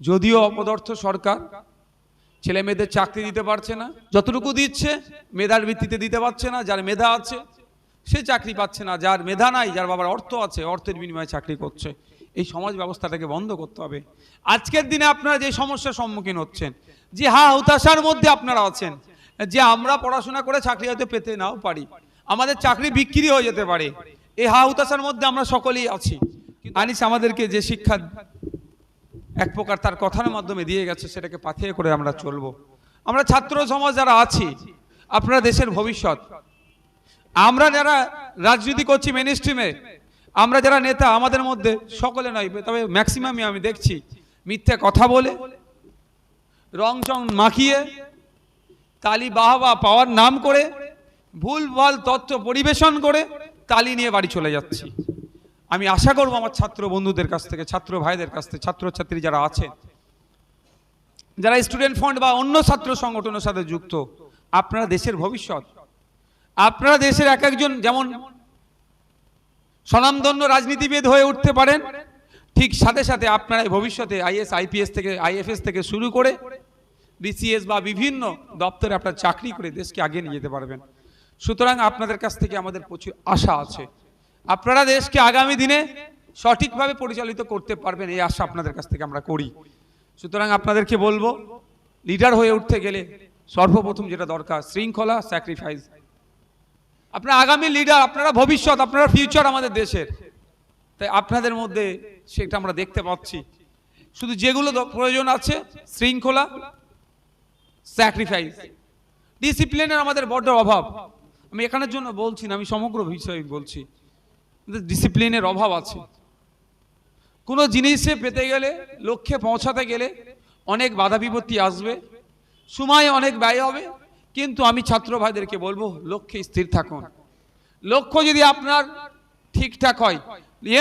যদিও অপদার্থ সরকার ছেলে মেয়েদের চাকরি দিতে পারছে না, যতটুকু দিচ্ছে মেধার ভিত্তিতে দিতে পারছে না। যার মেধা আছে সে চাকরি পাচ্ছে না, যার মেধা নাই, যার বাবার অর্থ আছে অর্থের বিনিময়ে চাকরি করছে। এই সমাজ ব্যবস্থাটাকে বন্ধ করতে হবে। আজকের দিনে আপনারা যে সমস্যার সম্মুখীন হচ্ছেন, যে হতাশার মধ্যে আপনারা আছেন, যে আমরা পড়াশোনা করে চাকরি হয়তো পেতে নাও পারি, আমাদের চাকরি বিক্রি হয়ে যেতে পারে, এই হতাশার মধ্যে আমরা সকলেই আছি। আনিস আমাদেরকে যে শিক্ষা এক প্রকার তার কথার মাধ্যমে দিয়ে গেছে, সেটাকে পাথেয় করে আমরা চলবো। আমরা ছাত্র সমাজ যারা আছি, আপনারা দেশের ভবিষ্যৎ। আমরা যারা রাজনীতি করছি মেন স্ট্রিমে, আমরা যারা নেতা, আমাদের মধ্যে সকলে নয় তবে ম্যাক্সিমামই আমি দেখছি মিথ্যে কথা বলে, রং চং মাখিয়ে, তালি বাহবা পাওয়ার নাম করে, ভুলভাল তথ্য পরিবেশন করে তালি নিয়ে বাড়ি চলে যাচ্ছি। আমি আশা করব আমার ছাত্র বন্ধুদের কাছ থেকে, ছাত্র ভাইদের কাছ থেকে, ছাত্রছাত্রী যারা আছেন, যারা স্টুডেন্ট ফ্রন্ট বা অন্য ছাত্র সংগঠনের সাথে যুক্ত, আপনারা দেশের ভবিষ্যৎ। আপনারা দেশের এক একজন যেমন স্বনামধন্য রাজনীতিবিদ হয়ে উঠতে পারেন, ঠিক সাথে সাথে আপনারা ভবিষ্যতে আইএস আইপিএস থেকে আইএফএস থেকে শুরু করে বিসিএস বা বিভিন্ন দপ্তরে আপনারা চাকরি করে দেশকে আগিয়ে নিয়ে যেতে পারবেন। সুতরাং আপনাদের কাছ থেকে আমাদের প্রচুর আশা আছে, আপনারা দেশকে আগামী দিনে সঠিকভাবে পরিচালিত করতে পারবেন, এই আশা আপনাদের কাছ থেকে আমরা করি। সুতরাং আপনাদেরকে বলবো, লিডার হয়ে উঠতে গেলে সর্বপ্রথম যেটা দরকার, শৃঙ্খলা, স্যাক্রিফাইস। আপনারা আগামী লিডার, আপনারা ভবিষ্যৎ, আপনারা ফিউচার আমাদের দেশের। তাই আপনাদের মধ্যে সেটা আমরা দেখতে পাচ্ছি। শুধু যেগুলো প্রয়োজন আছে, শৃঙ্খলা, স্যাক্রিফাইস, ডিসিপ্লিনের আমাদের বড্ড অভাব। আমি এখানের জন্য বলছি না, আমি সমগ্র বিষয়ে বলছি, ডিসিপ্লিনের অভাব আছে। কোনো জিনিসে পেতে গেলে, লক্ষ্যে পৌঁছাতে গেলে অনেক বাধা বিপত্তি আসবে, সময় অনেক ব্যয় হবে, কিন্তু আমি ছাত্র ভাইদেরকে বলবো, লক্ষ্যে স্থির থাকুন। লক্ষ্য যদি আপনার ঠিকঠাক হয়,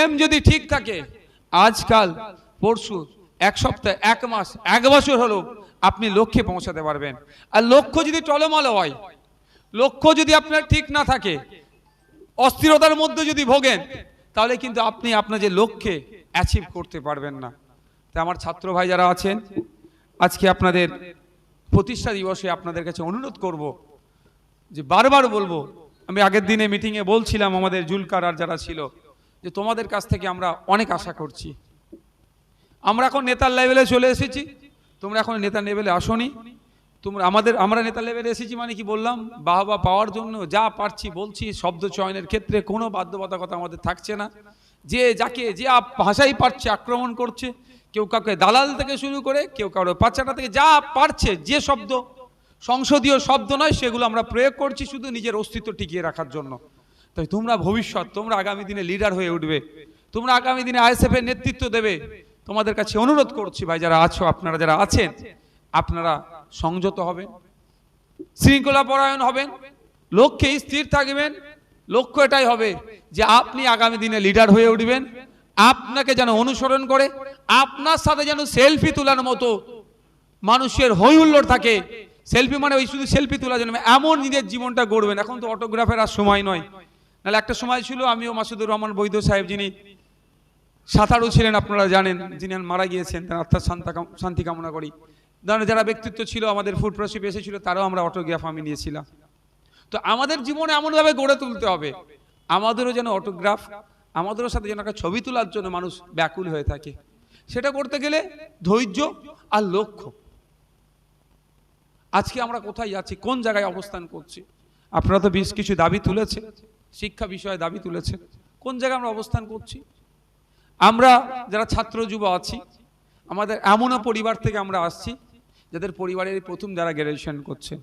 এম যদি ঠিক থাকে, আজকাল পরশু, এক সপ্তাহ, এক মাস, এক বছর হলো আপনি লক্ষ্যে পৌঁছাতে পারবেন। আর লক্ষ্য যদি টলমল হয়, লক্ষ্য যদি আপনার ঠিক না থাকে, অস্থিরতার মধ্যে যদি ভোগেন, তাহলে কিন্তু আপনি আপনার যে লক্ষ্যে অ্যাচিভ করতে পারবেন না। তাই আমার ছাত্র ভাই যারা আছেন, আজকে আপনাদের প্রতিষ্ঠা দিবসে আপনাদের কাছে অনুরোধ করব, যে বারবার বলবো, আমি আগের দিনে মিটিংয়ে বলছিলাম আমাদের জুলকার আর যারা ছিল, যে তোমাদের কাছ থেকে আমরা অনেক আশা করছি। আমরা এখন নেতার লেভেলে চলে এসেছি, তোমরা এখন নেতার লেভেলে আসোনি। আমরা নেতার লেভেলে এসেছি মানে কি বললাম, বাহবা পাওয়ার জন্য যা পারছি বলছি। শব্দ চয়নের ক্ষেত্রে কোনো বাধ্যবাধকতা আমাদের থাকছে না। যে যাকে যে ভাষাই পারছে আক্রমণ করছে, কেউ কাউকে দালাল থেকে শুরু করে, কেউ কারো পাচাটা থেকে যা পারছে, যে শব্দ সংসদীয় শব্দ নয়, সেগুলো আমরা প্রয়োগ করছি শুধু নিজের অস্তিত্ব টিকিয়ে রাখার জন্য। তাই তোমরা ভবিষ্যৎ, তোমরা আগামী দিনে লিডার হয়ে উঠবে, তোমরা আগামী দিনে আইএসএফ এর নেতৃত্ব দেবে। তোমাদের কাছে অনুরোধ করছি ভাই যারা আছো, আপনারা যারা আছেন, আপনারা সংযত হবেন, শৃঙ্খলা পরায়ণ হবেন, লক্ষ্যে স্থির থাকবেন। লক্ষ্য এটাই হবে যে আপনি আগামী দিনে লিডার হয়ে উঠবেন, আপনাকে যেন অনুসরণ করে, আপনার সাথে যেন সেলফি তোলার মতো মানুষের হৈ হুল্লোড় থাকে। সেলফি মানে ওই শুধু সেলফি তোলার জন্য, এমন নিজের জীবনটা গড়বেন। এখন তো অটোগ্রাফের আর সময় নয়, নাহলে একটা সময় ছিল, আমিও মাসুদুর রহমান বৈদ্য সাহেব, যিনি সাঁতারু ছিলেন আপনারা জানেন, যিনি মারা গিয়েছেন, তার আত্মার শান্তি কামনা করি। যারা ব্যক্তিত্ব ছিল আমাদের ফুড প্রসিপ এসেছিল, তারাও আমরা অটোগ্রাফ আমি নিয়েছিলাম। তো আমাদের জীবনে এমনভাবে গড়ে তুলতে হবে, আমাদেরও যেন অটোগ্রাফ, আমাদেরও সাথে যেন একটা ছবি তোলার জন্য মানুষ ব্যাকুল হয়ে থাকে। সেটা করতে গেলে ধৈর্য আর লক্ষ্য। আজকে আমরা কোথায় যাচ্ছি, কোন জায়গায় অবস্থান করছি? আপনারা তো বেশ কিছু দাবি তুলেছে, শিক্ষা বিষয়ে দাবি তুলেছে, কোন জায়গায় আমরা অবস্থান করছি? আমরা যারা ছাত্র যুব আছি, আমাদের এমনও পরিবার থেকে আমরা আসছি যাদের পরিবারের প্রথম যারা গ্র্যাজুয়েশন করছে,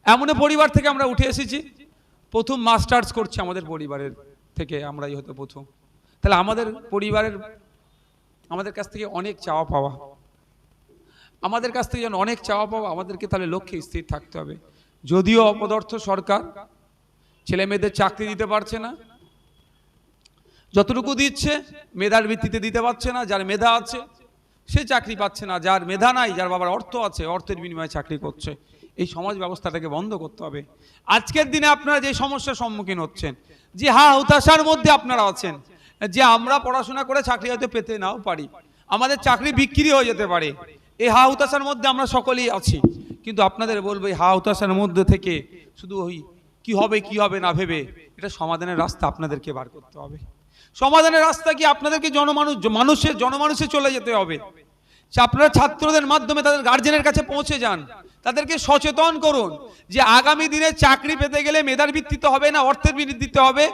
এমনও পরিবার থেকে আমরা উঠে এসেছি প্রথম মাস্টার্স করছে আমাদের পরিবারের থেকে, আমরাই হয়তো প্রথম। তাহলে আমাদের পরিবারের আমাদের কাছ থেকে অনেক চাওয়া পাওয়া, আমাদের কাছ থেকে যেন অনেক চাওয়া পাওয়া, আমাদেরকে তাহলে লক্ষ্যে স্থির থাকতে হবে। যদিও অপদার্থ সরকার ছেলে মেয়েদের চাকরি দিতে পারছে না, যতটুকু দিচ্ছে মেধার ভিত্তিতে দিতে পারছে না, যার মেধা আছে সে চাকরি পাচ্ছে না, যার মেধা নাই, যার বাবার অর্থ আছে অর্থের বিনিময়ে চাকরি করছে। এই সমাজ ব্যবস্থাটাকে বন্ধ করতে হবে। আজকের দিনে আপনারা যে সমস্যার সম্মুখীন হচ্ছেন, যে হতাশার মধ্যে আপনারা আছেন, যে আমরা পড়াশোনা করে চাকরি হয়তো পেতে নাও পারি, আমাদের চাকরি বিক্রি হয়ে যেতে পারে। এই হা হুতাশার মধ্যে আমরা সকলেই আছি, কিন্তু আপনাদের বলবো এই হা হুতাশার মধ্যে থেকে শুধু ওই কি হবে না ভেবে এটা সমাধানের রাস্তা আপনাদেরকে বার করতে হবে। সমাধানের রাস্তা কি আপনাদেরকে জনমানুষে চলে যেতে হবে। আপনারা ছাত্রদের মাধ্যমে তাদের গার্জেনের কাছে পৌঁছে যান, তাদেরকে সচেতন করুন যে আগামী দিনে চাকরি পেতে গেলে মেধার ভিত্তিতে হবে না অর্থের ভিত্তিতে হবে,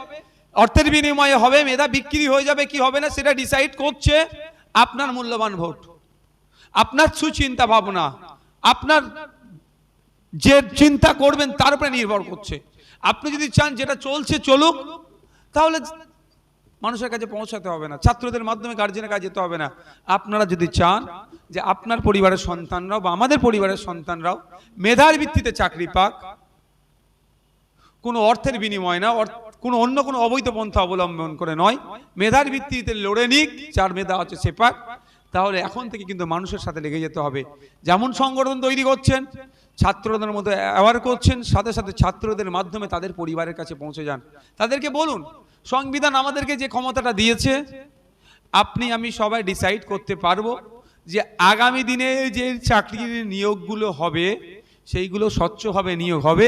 অর্থের বিনিময়ে হবে, মেধা বিক্রি হয়ে যাবে কি হবে না সেটা ডিসাইড করছে আপনার মূল্যবান ভোট, আপনার সুচিন্তা ভাবনা, আপনার যে চিন্তা করবেন তার উপরে নির্ভর করছে। আপনি যদি চান যেটা চলছে চলুক, তাহলে মানুষের কাছে পৌঁছাতে হবে না, ছাত্রদের মাধ্যমে গার্জেনের কাছে যেতে হবে না। আপনারা যদি চান যে আপনার পরিবারের সন্তানরাও বা আমাদের পরিবারের সন্তানরাও মেধার ভিত্তিতে চাকরি পাক, কোনো অর্থের বিনিময় না, কোনো অন্য কোনো অবৈধ পন্থা অবলম্বন করে নয়, মেধার ভিত্তিতে লড়ে নিক, যার মেধা আছে সে পাক, তাহলে এখন থেকে কিন্তু মানুষের সাথে লেগে যেতে হবে। যেমন সংগঠন তৈরি করছেন, ছাত্রদের মধ্যে অ্যাওয়ার করছেন, সাথে সাথে ছাত্রদের মাধ্যমে তাদের পরিবারের কাছে পৌঁছে যান। তাদেরকে বলুন সংবিধান আমাদেরকে যে ক্ষমতাটা দিয়েছে, আপনি আমি সবাই ডিসাইড করতে পারবো যে আগামী দিনে যে চাকরির নিয়োগগুলো হবে সেইগুলো স্বচ্ছভাবে নিয়োগ হবে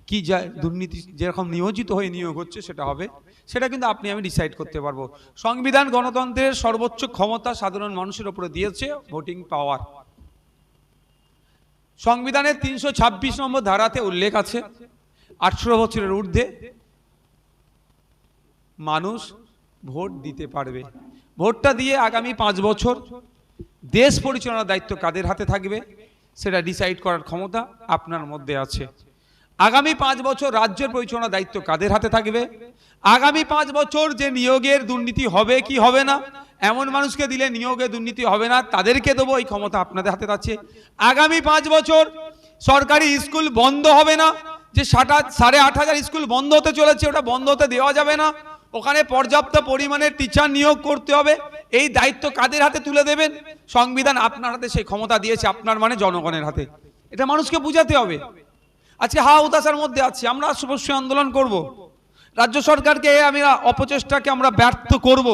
কি, যা দুর্নীতি যেরকম নিয়োজিত হয়ে নিয়োগ হচ্ছে সেটা হবে, সেটা কিন্তু আপনি আমি ডিসাইড করতে পারবো। সংবিধান গণতন্ত্রের সর্বোচ্চ ক্ষমতা সাধারণ মানুষের উপরে দিয়েছে, ভোটিং পাওয়ার। সংবিধানের 326 নম্বর ধারাতে উল্লেখ আছে 18 বছরের ঊর্ধ্বে মানুষ ভোট দিতে পারবে। ভোটটা দিয়ে আগামী 5 বছর দেশ পরিচালনার দায়িত্ব কাদের হাতে থাকবে সেটা ডিসাইড করার ক্ষমতা আপনার মধ্যে আছে। আগামী 5 বছর রাজ্যের পরিচালনার দায়িত্ব কাদের হাতে থাকবে, আগামী 5 বছর যে নিয়োগের দুর্নীতি হবে কি হবে না, এমন মানুষকে দিলে নিয়োগে দুর্নীতি হবে না, তাদেরকে দেবো, এই ক্ষমতা আপনাদের হাতে আছে। আগামী 5 বছর সরকারি স্কুল বন্ধ হবে না, যে 8,500 স্কুল বন্ধ হতে চলেছে ওটা বন্ধ হতে দেওয়া যাবে না, ওখানে পর্যাপ্ত পরিমাণে টিচার নিয়োগ করতে হবে, এই দায়িত্ব কাদের হাতে তুলে দেবেন, সংবিধান আপনার হাতে সেই ক্ষমতা দিয়েছে, আপনার মানে জনগণের হাতে। এটা মানুষকে বুঝাতে হবে। আজকে হা হুতাশার মধ্যে আছি, আমরা অবশ্যই আন্দোলন করব, রাজ্য সরকারকে আমরা অপচেষ্টাকে আমরা ব্যর্থ করব।